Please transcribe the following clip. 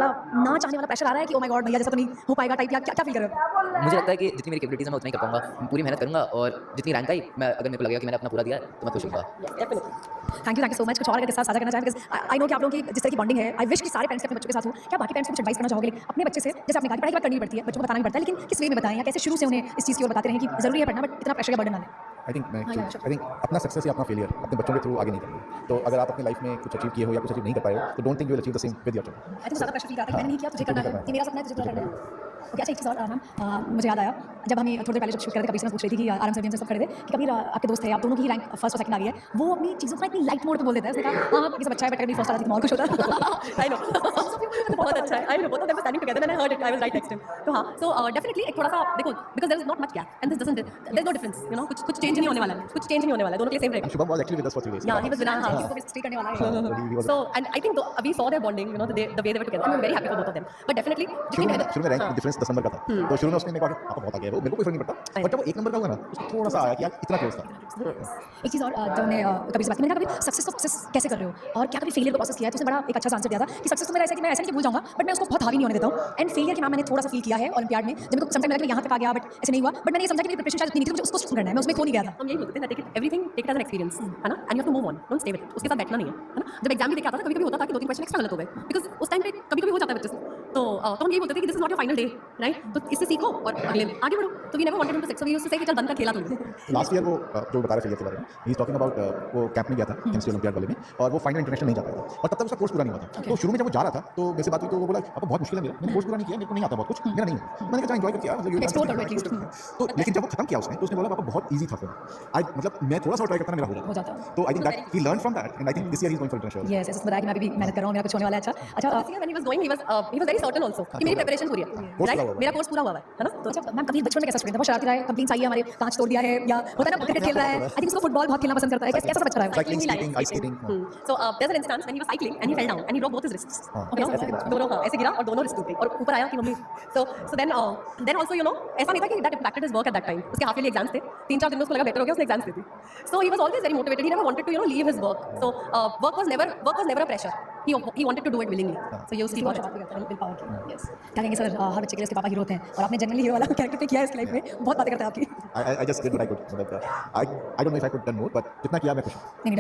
थोड़ा ना चाहने वाला प्रेशर आ रहा है कि ओ माय गॉड भैया जैसा तो नहीं हो पाएगा टाइप, या क्या क्या फील कर रहे हो? मुझे लगता है कि जितनी मेरी कैपेबिलिटीज़ है मैं उतना ही कर पाऊँगा। पूरी मेहनत करूँगा और जितनी रैंक आई मैं अगर मेरे को लगेगा कि मैंने अपना पूरा दिया है तो मैं खुश होऊँगा। Thank you so much. कुछ और अगर किस्सा साझा करना चाहें, बिकॉज़ आई नो कि आप लोगों की जिस तरह की बॉन्डिंग है, आई विश कि सारे पेरेंट्स के अपने बच्चों के साथ हो। क्या बाकी पेरेंट्स को कुछ एडवाइस करना चाहोगे अपने बच्चे से? जैसे आपने कहा कि पढ़ाई की बात करनी भी पड़ती है, बच्चों को बताना भी पड़ता है, लेकिन किस वे में बताएँ या कैसे शुरू से उन्हें इस चीज़ की ओर बताते रहें कि ज़रूरी है पढ़ना बट इतना प्रेशर का बर्डन ना लें? आई थिंक अपना सक्सेस या अपना फेलियर अपने बच्चों के थ्रू आगे नहीं करना। तो अगर आप अपनी लाइफ में कुछ अचीव किए हो या कुछ अचीव नहीं कर पाए हो, तो don't think you will achieve the same with your children. I think ज़्यादा प्रेशर फील आता है कि मैंने नहीं किया, तुझे करना है, ये मेरा सपना है, तुझे पूरा करना है। ओके, अच्छा एक चीज़ और मैम, मुझे याद आया जब हम ये थोड़ी देर पहले जब शूट कर रहे थे, कबीर से मैं पूछ रही थी कि आराम से हम सब खड़े थे कि कबीर आपके दोस्त थे, आप दोनों की रैंक फर्स्ट और सेकंड आ गई है, वो अपनी चीज़ों को इतनी लाइट मोड पे बोल देता है, उसने कहा हाँ ये सब अच्छा है बट अगर मेरी फर्स्ट आ जाती तो मैं और खुश होता। आई नो बहुत अच्छा है, I know both of them were standing together and I heard it, I was right next to him. तो हाँ, सो डेफिनेटली एक थोड़ा सा देखो, because there is not much gap and this doesn't, there is no difference, you know, कुछ change नहीं होने वाला है, कुछ चेंज नहीं होने वाला है, दोनों के लिए सेम रहेगा। Shubham was actually with us for 3 days। या ही वाज विद हाँ, किसी को भी स्टे करने वाला है। was- so and I think we saw their bonding, you know, the way they were together, I am very happy for both of them, but definitely शुरू में रैंक डिफरेंस 10 नंबर का था। तो शुरू में उसने कहा कि आपको बहुत आ गया है, वो मेरे को कोई फर्क नहीं पड़ता। बट जब वो 1 नंबर का हुआ ना, उसको थोड़ा सा आया कि यार इतना क्लोज था। एक चीज़ और जब हमने कभी से बात की, मैंने कहा कभी सक्सेस को प्रोसेस कैसे कर रहे हो और क्या कभी फेलियर को प्रोसेस किया है, तो उसने बड़ा एक अच्छा सा आंसर दिया था कि सक्सेस तो मेरा ऐसा है कि मैं ऐसा नहीं कि भूल जाऊंगा बट मैं उसको बहुत हावी नहीं होने देता हूँ, एंड फेलियर के नाम मैंने थोड़ा सा फील किया है ओलंपियाड में, जब मेरे को समटाइम लगा कि यहाँ तक आ गया बट ऐसे नहीं हुआ, बट मैंने ये समझा कि मेरी प्रिपरेशन शायद इतनी नहीं थी, मुझे उसको स्ट्रॉन्ग करना है, मैं उसमें खो नहीं गया था। हम यही बोलते थे, take it everything, take it as an experience, है ना, and you have to move on, don't stay with it, उसके साथ बैठना नहीं है ना। जब एग्जाम भी देके आता था कभी कभी होता था कि 2-3 क्वेश्चन एक्स्ट्रा गलत हो गए, बिकॉज उस टाइम पे कभी कभी हो जाता है बच्चे से, तो हम यही बोलते थे कि this is not your final day, right, तो इससे सीखो और अगले आगे बढ़ो। तो we never wanted him to success, we used to say कि चल बंद कर खेला तूने। लास्ट ईयर वो जो बता रहे फेलियर के बारे में, ही इज टॉकिंग अबाउट वो कैंप में गया था केमिस्ट्री ओलंपियाड वाले में, और वो फाइनल इंटरनेशनल नहीं जा पाया था और तब तक उसका कोर्स पूरा नहीं हुआ था। तो शुरू में जब वो जा रहा था तो मेरे से बात हुई तो वो बोला आपको बहुत मुश्किल है, मेरा मैंने कोर्स पूरा नहीं किया, मेरे को नहीं आता बहुत कुछ, मेरा नहीं है। मैंने कहा एंजॉय करके यार, मतलब Explore करो at least। तो लेकिन जब वो खत्म किया उसने, तो उसने बोला पापा बहुत ईजी था फिर, आई मतलब मैं थोड़ा सा ट्राई करता ना मेरा हो हो जाता। जाता। तो I think that he learn from that and I think this year he is going for international. Yes, ऐसे बताया कि मैं अभी भी मेहनत कर रहा हूँ, मेरा कुछ होने वाला है। अच्छा अच्छा, when he was going he was very certain also कि मेरी प्रिपरेशन पूरी है, पूरा हुआ राइट, है। मेरा कोर्स पूरा हुआ है ना। तो अच्छा मैम, कभी बचपन में कैसा स्टूडेंट था, बहुत शरारती रहा है, कंप्लेंट्स आई है हमारे, कांच तोड़ दिया है, या होता है ना क्रिकेट खेल रहा है, आई थिंक उसको फुटबॉल बहुत खेलना पसंद करता है, कैसा सा बच्चा रहा है? Cycling, skating, ice skating, हाँ। So there's an instance when he was cycling and he fell down and he broke both his wrists. हाँ, You know, ऐसे गिरा। दोनों हाँ ऐसे गिरा और दोनों रिस्ट टूट गई और ऊपर आया कि mummy. So then also you know ऐसा नहीं था कि that impacted his work at that time. उसके हाफ ईयरली एग्जाम्स थे, 3-4 दिन में उसको लगा बेटर हो गया, उसने exams they the. So he was always very motivated. He never wanted to leave his work. So work was never a pressure. He wanted to do it willingly. So ये उसकी बहुत बात करता है, विल पावर की। Yes, क्या कहेंगे sir, हर बच्चे के लिए उसके पापा हीरो होते हैं और आपने जनरली हीरो वाला कैरेक्टर पे किया है इसकी लाइफ में, बहुत बातें करता है आपकी। I just did what I could, मतलब I don't know if I could done more, but जितना किया मैं खुश हूँ। नहीं